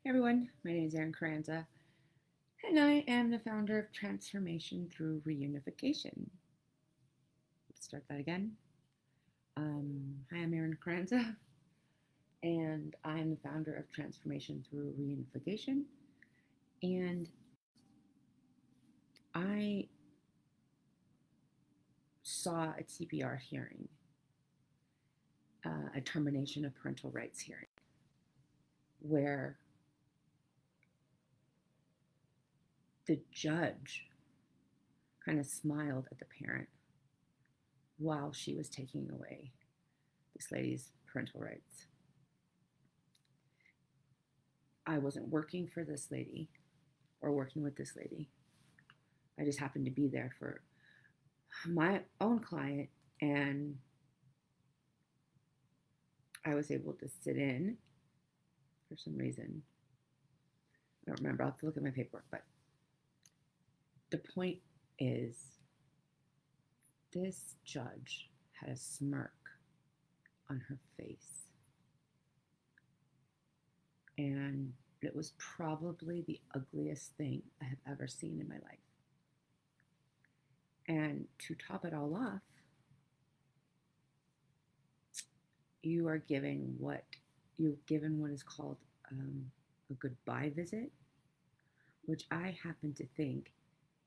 Hey everyone, my name is Carranza, and I am the founder of Transformation Through Reunification. Let's start that again. Hi, I'm Erin Carranza, and I am the founder of Transformation Through Reunification. And I saw a TPR hearing, a termination of parental rights hearing, where the judge kind of smiled at the parent while she was taking away this lady's parental rights. I wasn't working for this lady or working with this lady. I just happened to be there for my own client, and I was able to sit in for some reason. I don't remember. I'll have to look at my paperwork. But the point is, this judge had a smirk on her face. And it was probably the ugliest thing I have ever seen in my life. And to top it all off, you are given what is called a goodbye visit, which I happen to think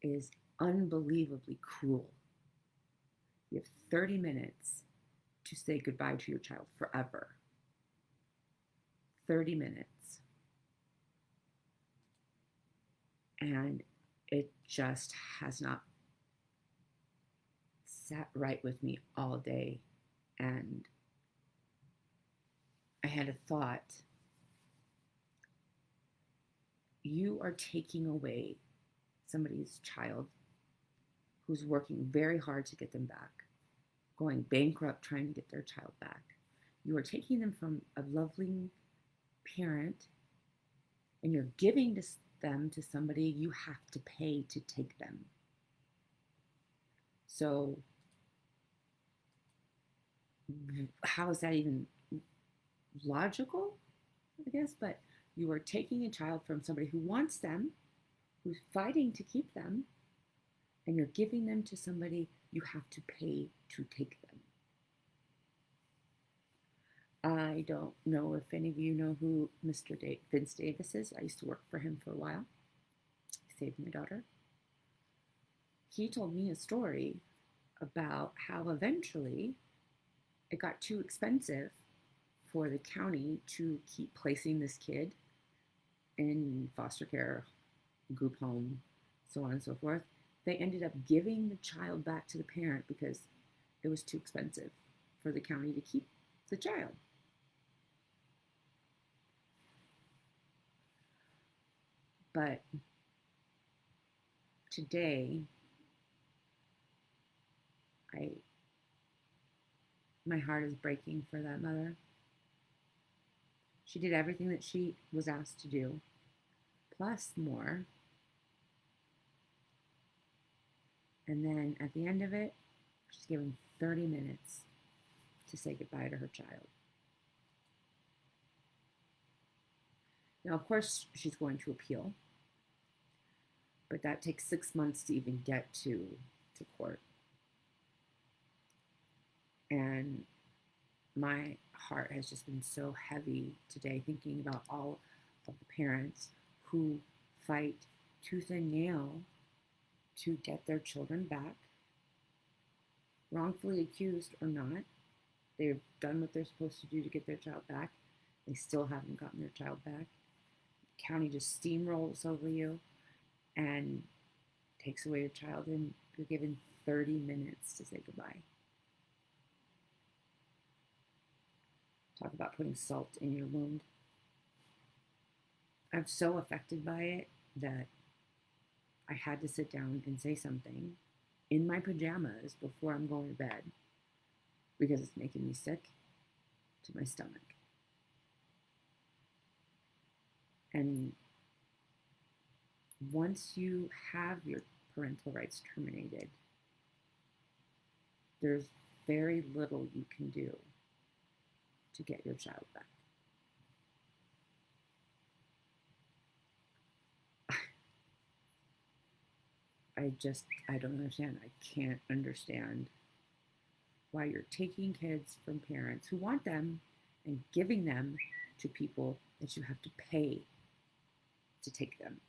is unbelievably cruel. You have 30 minutes to say goodbye to your child forever. 30 minutes. And it just has not sat right with me all day. And I had a thought. You are taking away somebody's child who's working very hard to get them back, going bankrupt trying to get their child back. You are taking them from a loving parent and you're giving them to somebody you have to pay to take them. So how is that even logical, I guess? But you are taking a child from somebody who wants them, who's fighting to keep them, and you're giving them to somebody you have to pay to take them. I don't know if any of you know who Mr. Vince Davis is. I used to work for him for a while. He saved my daughter. He told me a story about how eventually it got too expensive for the county to keep placing this kid in foster care, group home, so on and so forth. They ended up giving the child back to the parent because it was too expensive for the county to keep the child. But today, my heart is breaking for that mother. She did everything that she was asked to do, plus more. And then at the end of it, she's given 30 minutes to say goodbye to her child. Now, of course, she's going to appeal, but that takes 6 months to even get to court. And my heart has just been so heavy today thinking about all of the parents who fight tooth and nail to get their children back, wrongfully accused or not. They've done what they're supposed to do to get their child back. They still haven't gotten their child back. The county just steamrolls over you and takes away your child, and you're given 30 minutes to say goodbye. Talk about putting salt in your wound. I'm so affected by it that I had to sit down and say something in my pajamas before I'm going to bed because it's making me sick to my stomach. And once you have your parental rights terminated, there's very little you can do to get your child back. I don't understand. I can't understand why you're taking kids from parents who want them and giving them to people that you have to pay to take them.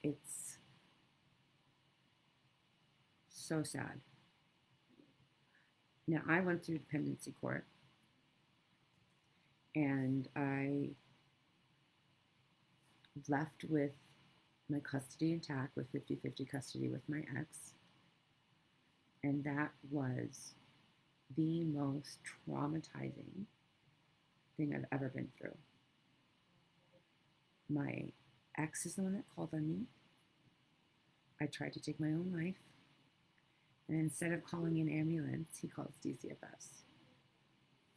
It's so sad. Now, I went through dependency court and I left with my custody intact with 50-50 custody with my ex. And that was the most traumatizing thing I've ever been through. My ex is the one that called on me. I tried to take my own life. And instead of calling an ambulance, he calls DCFS.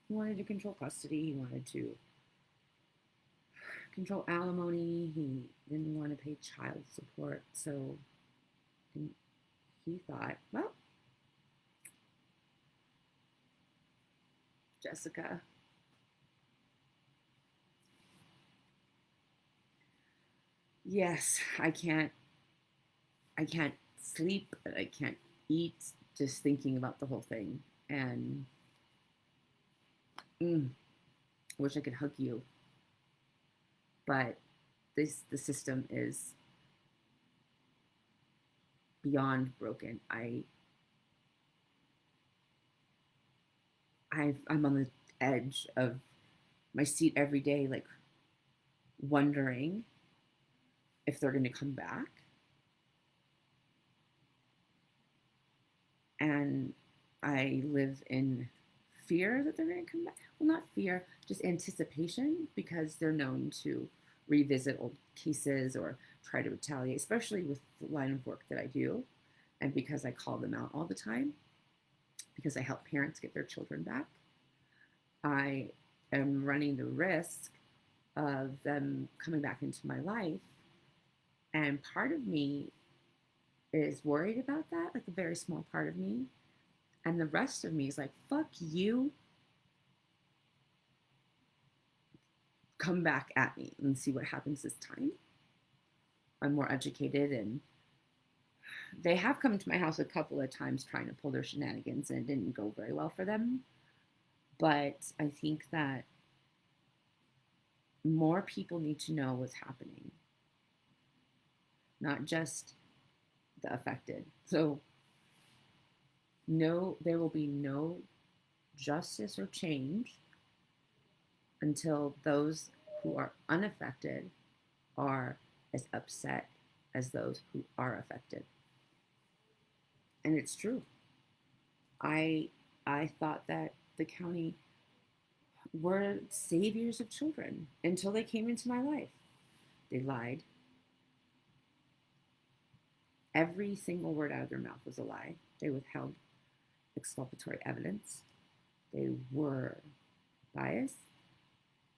He wanted to control custody. He wanted to control alimony. He didn't want to pay child support. So he thought, well, Jessica, yes, I can't sleep, I can't eat just thinking about the whole thing. And wish I could hug you. But the system is beyond broken. I'm on the edge of my seat every day, like wondering if they're going to come back. And I live in fear that they're going to come back. Well, not fear, just anticipation, because they're known to revisit old cases or try to retaliate, especially with the line of work that I do. And because I call them out all the time, because I help parents get their children back, I am running the risk of them coming back into my life. And part of me is worried about that, like a very small part of me. And the rest of me is like, fuck you. Come back at me and see what happens this time. I'm more educated, and they have come to my house a couple of times trying to pull their shenanigans, and it didn't go very well for them. But I think that more people need to know what's happening, not just the affected. So no, there will be no justice or change until those who are unaffected are as upset as those who are affected. And it's true. I thought that the county were saviors of children until they came into my life. They lied. Every single word out of their mouth was a lie. They withheld exculpatory evidence. They were biased.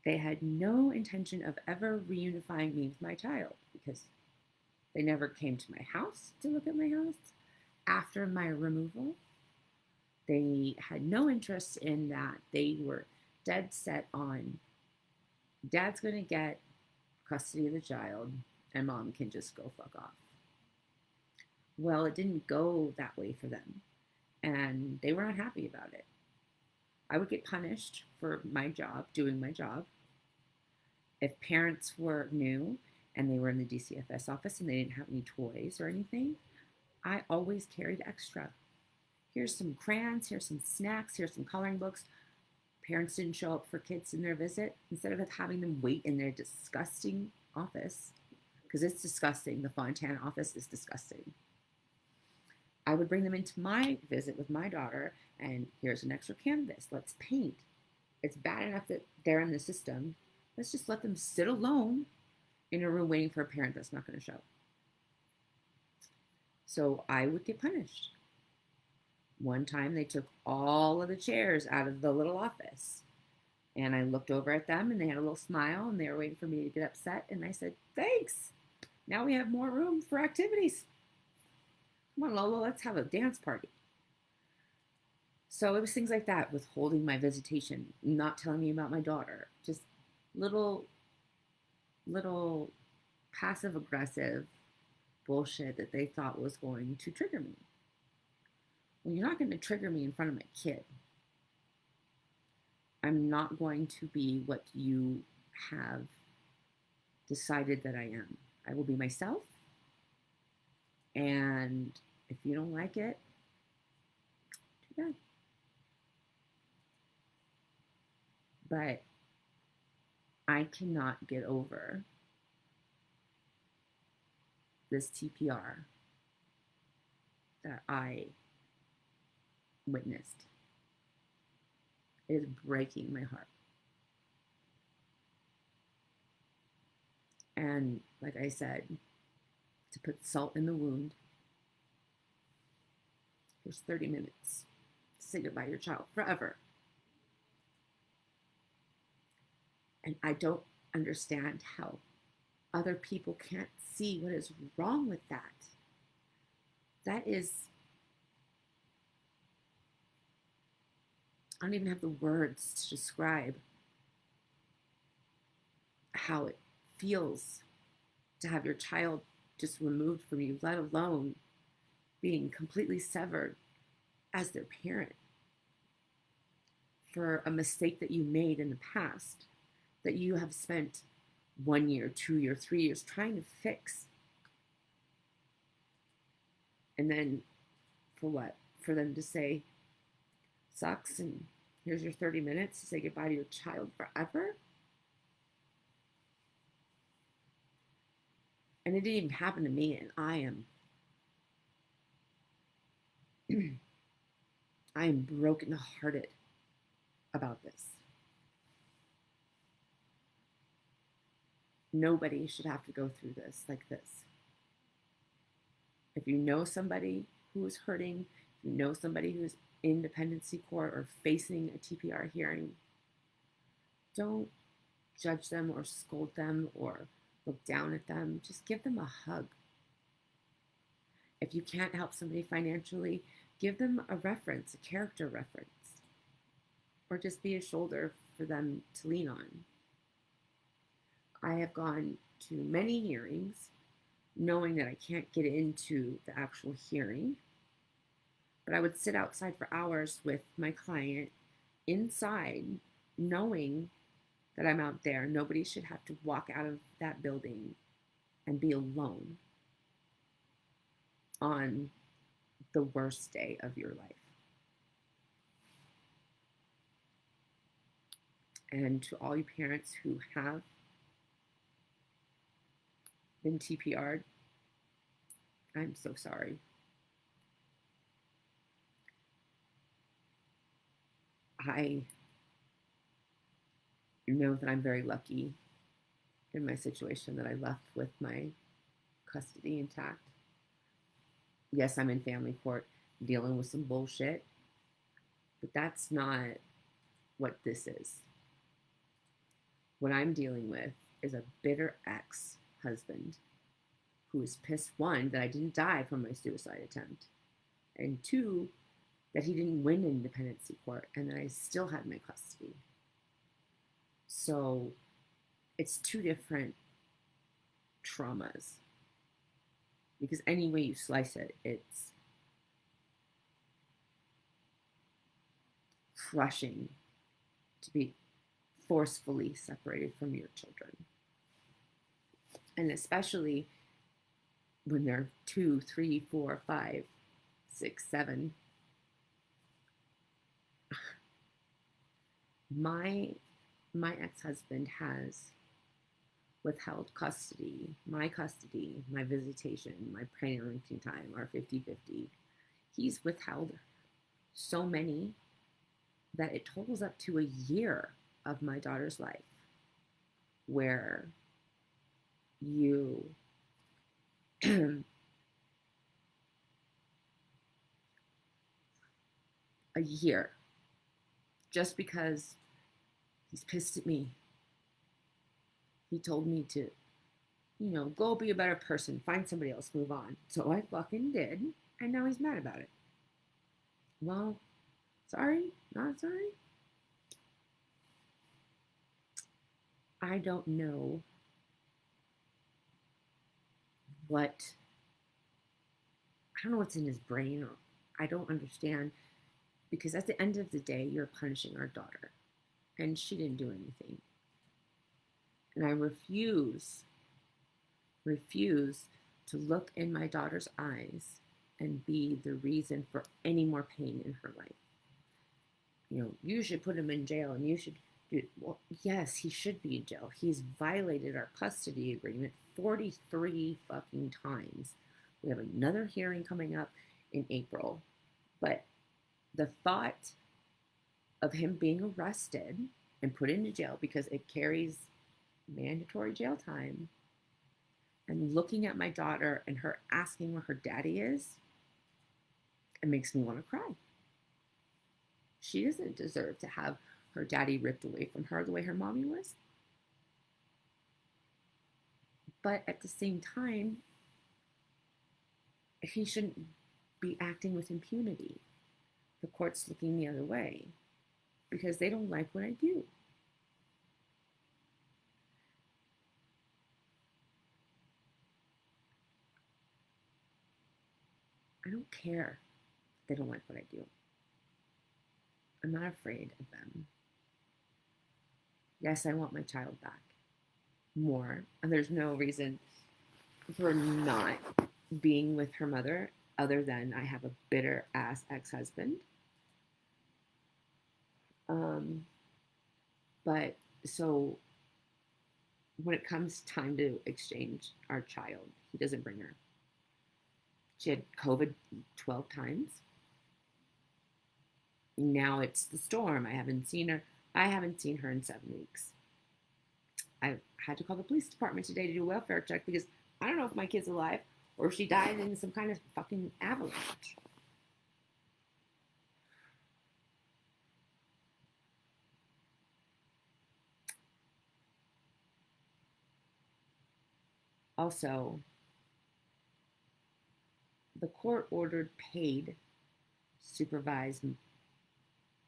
They had no intention of ever reunifying me with my child because they never came to my house to look at my house after my removal. They had no interest in that. They were dead set on dad's going to get custody of the child and mom can just go fuck off. Well, it didn't go that way for them, and they were not happy about it. I would get punished for my job, doing my job. If parents were new and they were in the DCFS office and they didn't have any toys or anything, I always carried extra. Here's some crayons, here's some snacks, here's some coloring books. Parents didn't show up for kids in their visit. Instead of having them wait in their disgusting office, because it's disgusting, the Fontana office is disgusting, I would bring them into my visit with my daughter, and here's an extra canvas. Let's paint. It's bad enough that they're in the system. Let's just let them sit alone in a room waiting for a parent that's not going to show. So I would get punished. One time they took all of the chairs out of the little office. And I looked over at them and they had a little smile and they were waiting for me to get upset. And I said, thanks. Now we have more room for activities. Come on, Lola, let's have a dance party. So it was things like that, withholding my visitation, not telling me about my daughter, just little, little passive aggressive bullshit that they thought was going to trigger me. Well, you're not going to trigger me in front of my kid. I'm not going to be what you have decided that I am. I will be myself. And if you don't like it, too bad. But I cannot get over this TPR that I witnessed. It is breaking my heart. And like I said, to put salt in the wound, here's 30 minutes to say goodbye to your child forever. And I don't understand how other people can't see what is wrong with that. That is, I don't even have the words to describe how it feels to have your child just removed from you, let alone being completely severed as their parent for a mistake that you made in the past that you have spent 1 year, 2 years, 3 years trying to fix. And then for what? For them to say, sucks, and here's your 30 minutes to say goodbye to your child forever? And it didn't even happen to me, and I am brokenhearted about this. Nobody should have to go through this like this. If you know somebody who is hurting, if you know somebody who is in dependency court or facing a TPR hearing, don't judge them or scold them or look down at them. Just give them a hug. If you can't help somebody financially, give them a reference, a character reference, or just be a shoulder for them to lean on. I have gone to many hearings knowing that I can't get into the actual hearing, but I would sit outside for hours with my client inside, knowing that I'm out there. Nobody should have to walk out of that building and be alone on the worst day of your life. And to all you parents who have been TPR'd, I'm so sorry. I know that I'm very lucky in my situation that I left with my custody intact. Yes, I'm in family court dealing with some bullshit, but that's not what this is. What I'm dealing with is a bitter ex-husband who is pissed, one, that I didn't die from my suicide attempt, and two, that he didn't win in dependency court and that I still had my custody. So it's two different traumas. Because any way you slice it, it's crushing to be forcefully separated from your children. And especially when they're 2, 3, 4, 5, 6, 7. My ex-husband has withheld custody, my visitation, my parenting time, our 50-50. He's withheld so many that it totals up to a year of my daughter's life where you a year just because he's pissed at me. He told me to, go be a better person, find somebody else, move on. So I fucking did, and now he's mad about it. Well, Sorry? Not sorry? I don't know what, I don't know what's in his brain, or I don't understand, because at the end of the day, you're punishing our daughter, and she didn't do anything. And I refuse to look in my daughter's eyes and be the reason for any more pain in her life. You know, you should put him in jail and you should do, well, yes, he should be in jail. He's violated our custody agreement 43 fucking times. We have another hearing coming up in April. But the thought of him being arrested and put into jail because it carries mandatory jail time, and looking at my daughter and her asking where her daddy is, it makes me want to cry. She doesn't deserve to have her daddy ripped away from her the way her mommy was. But at the same time, he shouldn't be acting with impunity. The court's looking the other way because they don't like what I do. I don't care if they don't like what I do. I'm not afraid of them. Yes, I want my child back more. And there's no reason for not being with her mother other than I have a bitter ass ex-husband. But so when it comes time to exchange our child, he doesn't bring her. She had COVID 12 times. Now it's the storm. I haven't seen her. I haven't seen her in 7 weeks. I had to call the police department today to do a welfare check because I don't know if my kid's alive or if she died in some kind of fucking avalanche. Also, the court ordered paid supervised,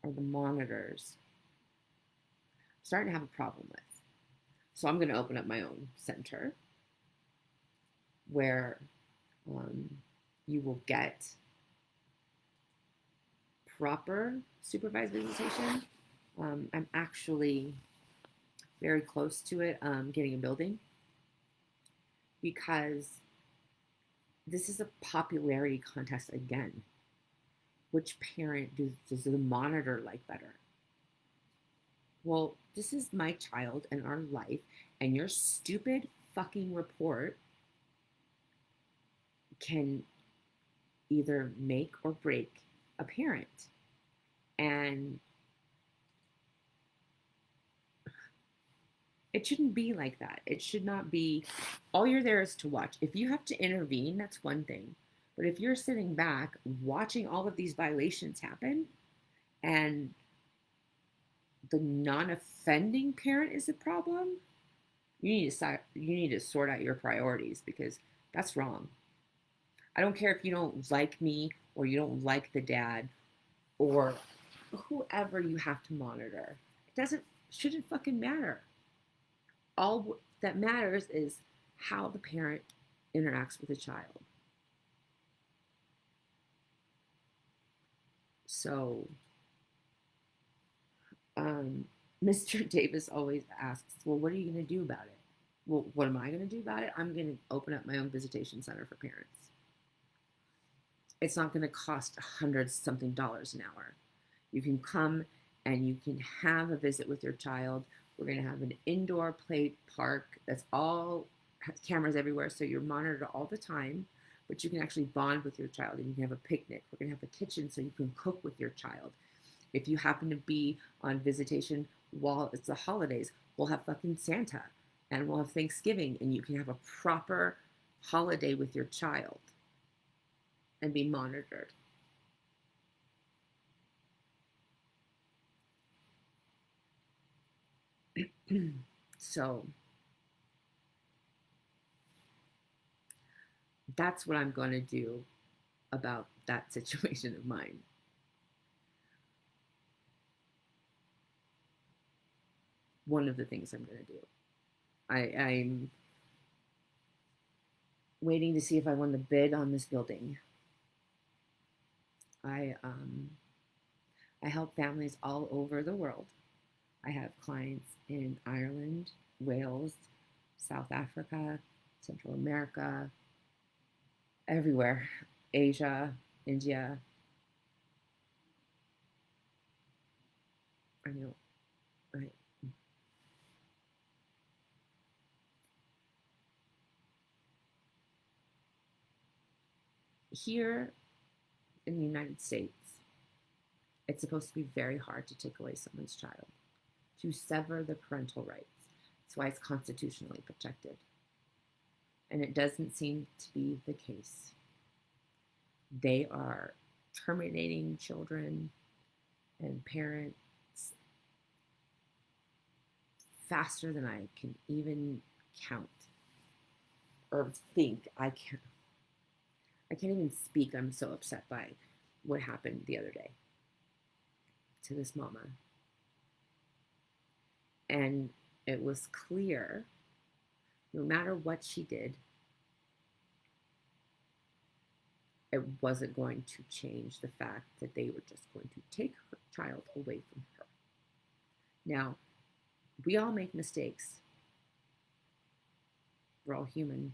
or the monitors. I'm starting to have a problem with. So I'm going to open up my own center where you will get proper supervised visitation. I'm actually very close to it, getting a building, because this is a popularity contest again. Which parent does the monitor like better? Well, this is my child and our life, and your stupid fucking report can either make or break a parent. And it shouldn't be like that. It should not be, all you're there is to watch. If you have to intervene, that's one thing. But if you're sitting back watching all of these violations happen and the non-offending parent is a problem, you need to sort out your priorities, because that's wrong. I don't care if you don't like me or you don't like the dad or whoever you have to monitor. Shouldn't fucking matter. All that matters is how the parent interacts with the child. So, Mr. Davis always asks, well, what are you going to do about it? Well, what am I going to do about it? I'm going to open up my own visitation center for parents. It's not going to cost $100-something an hour. You can come and you can have a visit with your child. We're going to have an indoor play park that's all has cameras everywhere, so you're monitored all the time, but you can actually bond with your child and you can have a picnic. We're going to have a kitchen so you can cook with your child. If you happen to be on visitation while it's the holidays, we'll have fucking Santa and we'll have Thanksgiving, and you can have a proper holiday with your child and be monitored. So that's what I'm going to do about that situation of mine. one of the things I'm going to do. I'm waiting to see if I won the bid on this building. I I help families all over the world. I have clients in Ireland, Wales, South Africa, Central America, everywhere, Asia, India. I know. I, here in the United States, it's supposed to be very hard to take away someone's child, to sever the parental rights. That's why it's constitutionally protected. And it doesn't seem to be the case. They are terminating children and parents faster than I can even count or think. I can't even speak. I'm so upset by what happened the other day to this mama. And it was clear, no matter what she did, it wasn't going to change the fact that they were just going to take her child away from her. Now, we all make mistakes. We're all human.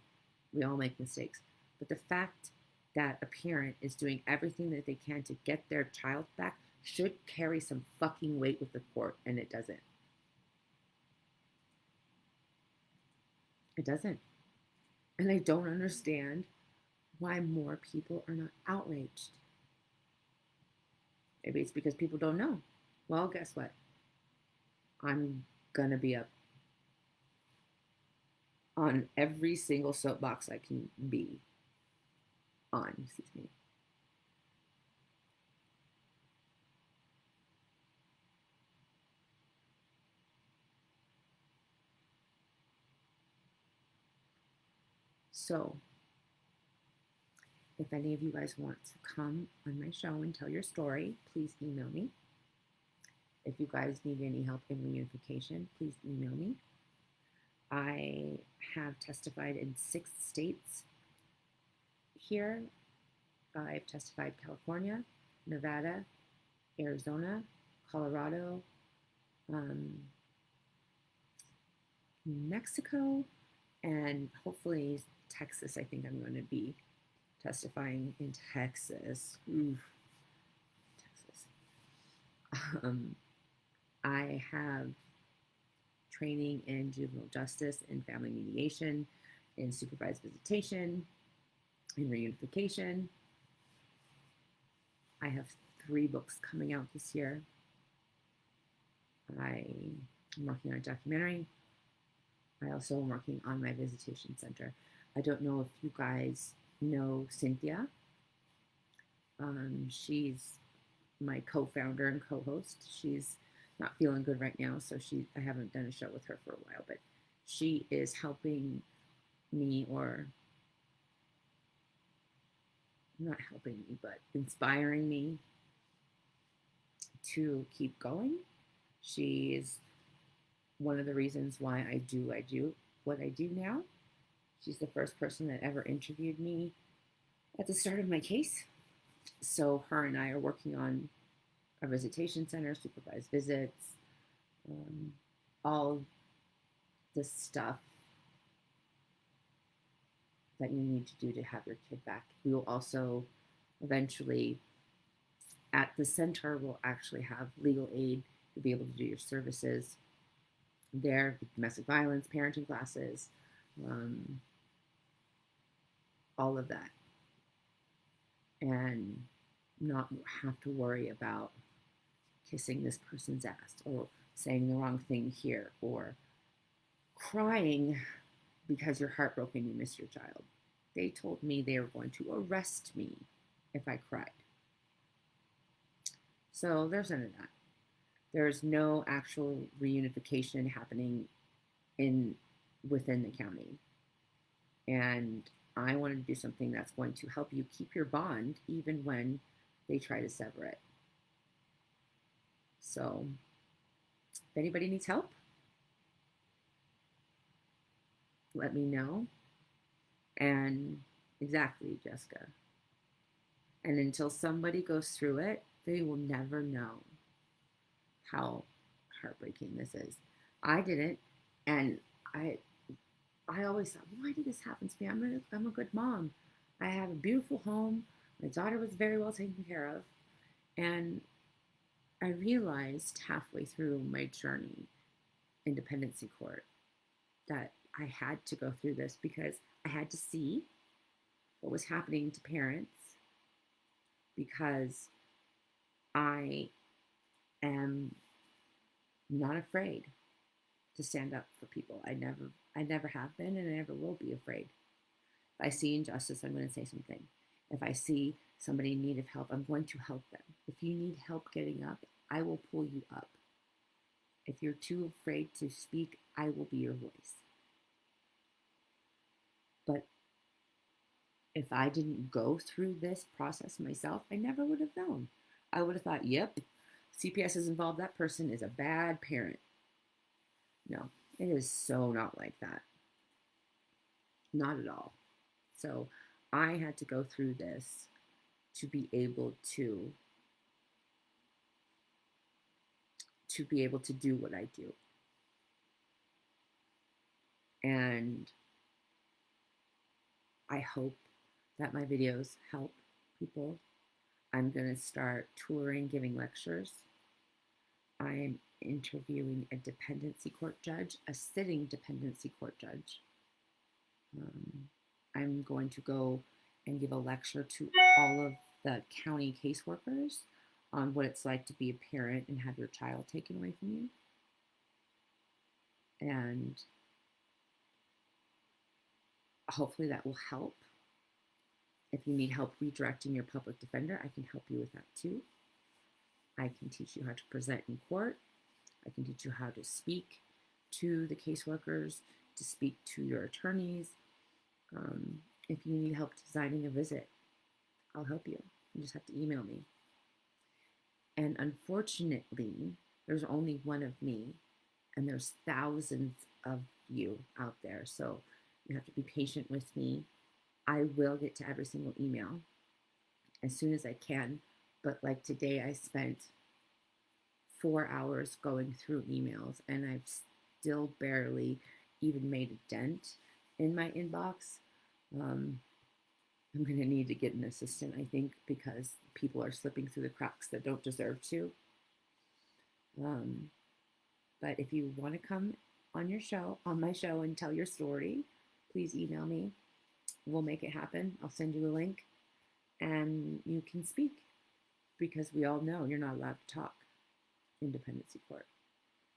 We all make mistakes. But the fact that a parent is doing everything that they can to get their child back should carry some fucking weight with the court, and it doesn't. It doesn't. And I don't understand why more people are not outraged. Maybe it's because people don't know. Well, guess what? I'm going to be up on every single soapbox I can be on. Excuse me. So, if any of you guys want to come on my show and tell your story, please email me. If you guys need any help in reunification, please email me. I have testified in 6 states here. I've testified California, Nevada, Arizona, Colorado, Mexico, and hopefully Texas. I think I'm going to be testifying in Texas. Oof. Texas. I have training in juvenile justice and family mediation, in supervised visitation, in reunification. I have 3 books coming out this year. I'm working on a documentary. I also am working on my visitation center. I don't know if you guys know Cynthia. She's my co-founder and co-host. She's not feeling good right now, so I haven't done a show with her for a while, but she is helping me, or not helping me, but inspiring me to keep going. She is one of the reasons why I do what I do now. She's the first person that ever interviewed me at the start of my case. So her and I are working on a visitation center, supervised visits, all the stuff that you need to do to have your kid back. We will also eventually, at the center, we'll actually have legal aid to be able to do your services there, domestic violence, parenting classes, all of that. And not have to worry about kissing this person's ass or saying the wrong thing here or crying because you're heartbroken you miss your child. They told me they were going to arrest me if I cried. So there's none of that. There's no actual reunification happening within the county. And I wanted to do something that's going to help you keep your bond even when they try to sever it. So if anybody needs help, let me know. And exactly, Jessica. And until somebody goes through it, they will never know how heartbreaking this is. I didn't, and I I always thought, why did this happen to me? I'm a good mom. I have a beautiful home. My daughter was very well taken care of. And I realized halfway through my journey in dependency court that I had to go through this because I had to see what was happening to parents because I am not afraid to stand up for people. I never have been and I never will be afraid. If I see injustice, I'm going to say something. If I see somebody in need of help, I'm going to help them. If you need help getting up, I will pull you up. If you're too afraid to speak, I will be your voice. But if I didn't go through this process myself, I never would have known. I would have thought, yep, CPS is involved. That person is a bad parent. No, it is so not like that. Not at all. So I had to go through this to be able to do what I do. And I hope that my videos help people. I'm going to start touring, giving lectures. I'm interviewing a dependency court judge, a sitting dependency court judge. I'm going to go and give a lecture to all of the county caseworkers on what it's like to be a parent and have your child taken away from you. And hopefully that will help. If you need help redirecting your public defender, I can help you with that too. I can teach you how to present in court. I can teach you how to speak to the caseworkers, to speak to your attorneys. If you need help designing a visit, I'll help you. You just have to email me. And unfortunately, there's only one of me, and there's thousands of you out there. So you have to be patient with me. I will get to every single email as soon as I can. But like today, I spent 4 hours going through emails, and I've still barely even made a dent in my inbox. I'm going to need to get an assistant, I think, because people are slipping through the cracks that don't deserve to. But if you want to come on my show, and tell your story, please email me. We'll make it happen. I'll send you a link and you can speak because we all know you're not allowed to talk in dependency court,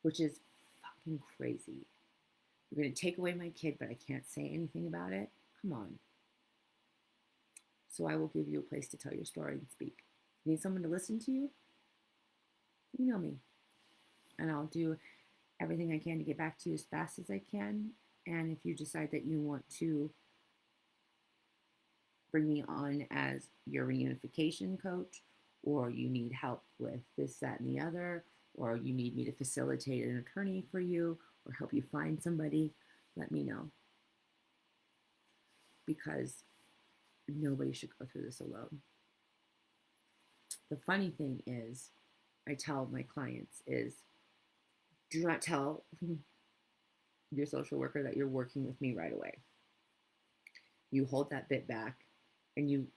which is fucking crazy. You're going to take away my kid, but I can't say anything about it? Come on. So I will give you a place to tell your story and speak. You need someone to listen to you? Email me. And I'll do everything I can to get back to you as fast as I can. And if you decide that you want to bring me on as your reunification coach, or you need help with this, that, and the other, or you need me to facilitate an attorney for you or help you find somebody, let me know. Because nobody should go through this alone. The funny thing is, I tell my clients is, do not tell your social worker that you're working with me right away. You hold that bit back, and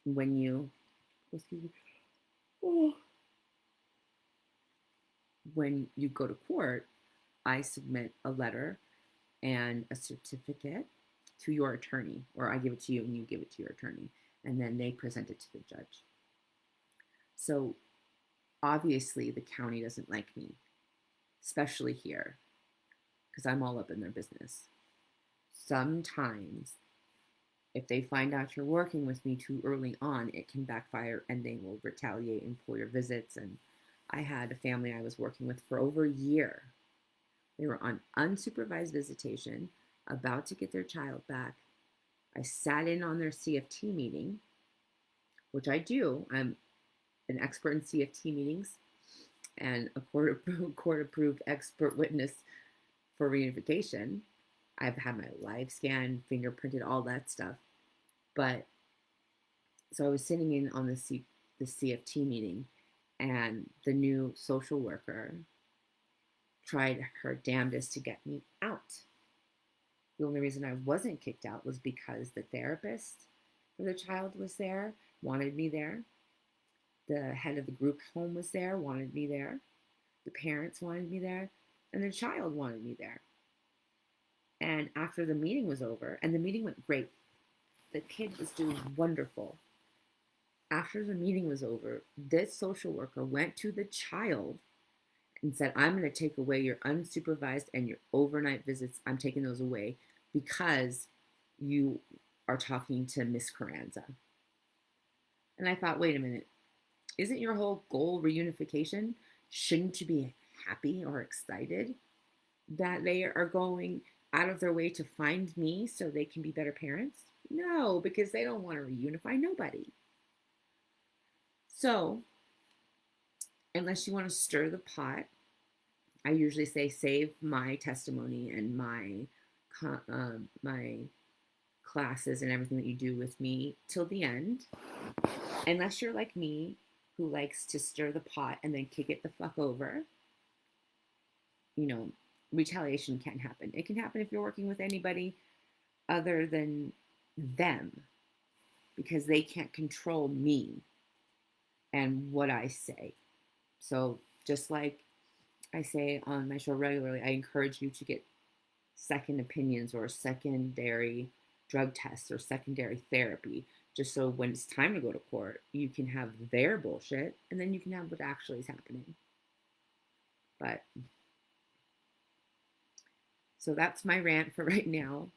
when you go to court, I submit a letter and a certificate to your attorney, or I give it to you and you give it to your attorney, and then they present it to the judge. So obviously the county doesn't like me, especially here, because I'm all up in their business. Sometimes if they find out you're working with me too early on, it can backfire and they will retaliate and pull your visits. And I had a family I was working with for over a year. They were on unsupervised visitation, about to get their child back. I sat in on their CFT meeting, which I do. I'm an expert in CFT meetings and a court-approved expert witness for reunification. I've had my live scan, fingerprinted, all that stuff. But so I was sitting in on the CFT meeting, and the new social worker tried her damnedest to get me out. The only reason I wasn't kicked out was because the therapist for the child was there, wanted me there. The head of the group home was there, wanted me there. The parents wanted me there, and the child wanted me there. And after the meeting was over, and the meeting went great, the kid was doing wonderful. After the meeting was over, this social worker went to the child and said, I'm going to take away your unsupervised and your overnight visits. I'm taking those away because you are talking to Miss Carranza. And I thought, wait a minute, isn't your whole goal reunification? Shouldn't you be happy or excited that they are going out of their way to find me so they can be better parents? No, because they don't want to reunify nobody. So, unless you want to stir the pot, I usually say save my testimony and my classes and everything that you do with me till the end. Unless you're like me, who likes to stir the pot and then kick it the fuck over, you know, retaliation can happen. It can happen if you're working with anybody other than them, because they can't control me and what I say. So just like I say on my show regularly, I encourage you to get second opinions or secondary drug tests or secondary therapy, just so when it's time to go to court, you can have their bullshit and then you can have what actually is happening. But so that's my rant for right now.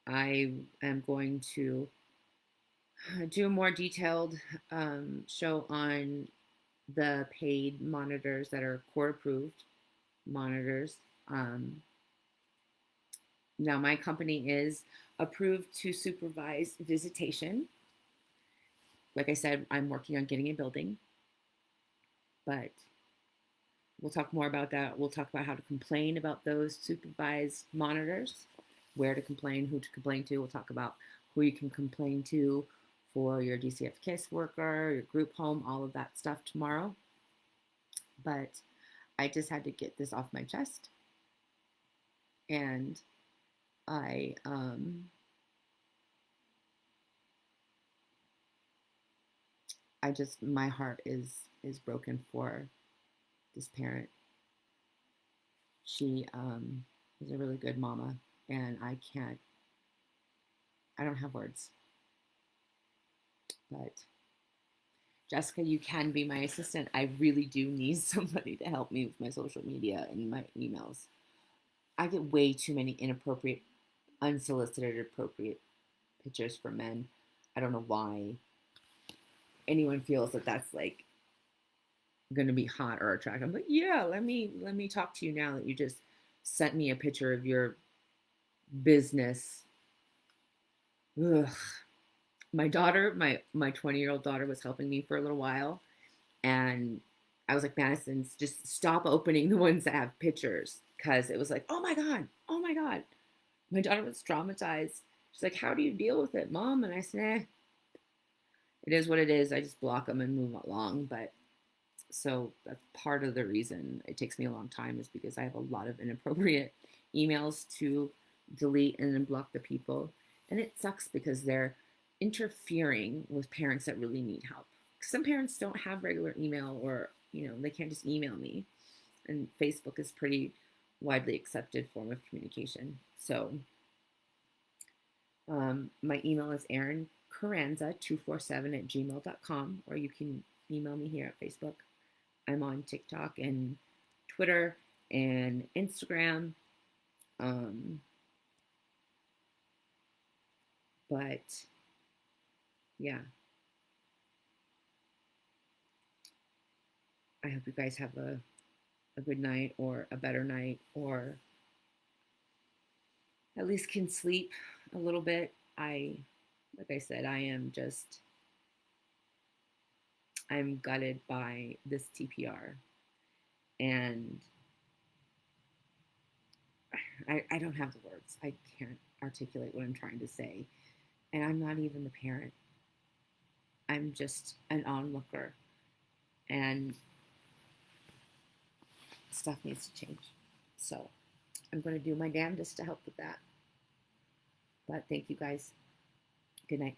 I am going to do a more detailed show on the paid monitors that are court approved monitors. Now, my company is approved to supervise visitation. Like I said, I'm working on getting a building, but we'll talk more about that. We'll talk about how to complain about those supervised monitors, where to complain, who to complain to. We'll talk about who you can complain to for your DCF case worker, your group home, all of that stuff tomorrow. But I just had to get this off my chest. And I just, my heart is broken for this parent. She is a really good mama, and I don't have words. But Jessica, you can be my assistant. I really do need somebody to help me with my social media and my emails. I get way too many inappropriate, unsolicited, appropriate pictures for men. I don't know why anyone feels that that's like going to be hot or attractive. I'm like, yeah, let me talk to you now that you just sent me a picture of your business. Ugh. My daughter, my 20-year-old daughter, was helping me for a little while, and I was like, Madison, just stop opening the ones that have pictures, because it was like, oh my god, oh my god. My daughter was traumatized. She's like, how do you deal with it, Mom? And I said, it is what it is. I just block them and move along. But so that's part of the reason it takes me a long time, is because I have a lot of inappropriate emails to delete and then block the people. And it sucks because they're interfering with parents that really need help. Some parents don't have regular email, or they can't just email me. And Facebook is pretty widely accepted form of communication. So my email is erincarranza247@gmail.com, or you can email me here at Facebook. I'm on TikTok and Twitter and Instagram. But yeah, I hope you guys have a good night, or a better night, or at least can sleep a little bit. Like I said, I'm gutted by this TPR. And I don't have the words. I can't articulate what I'm trying to say. And I'm not even the parent. I'm just an onlooker. And stuff needs to change. So I'm going to do my damnedest to help with that. But thank you guys. Good night.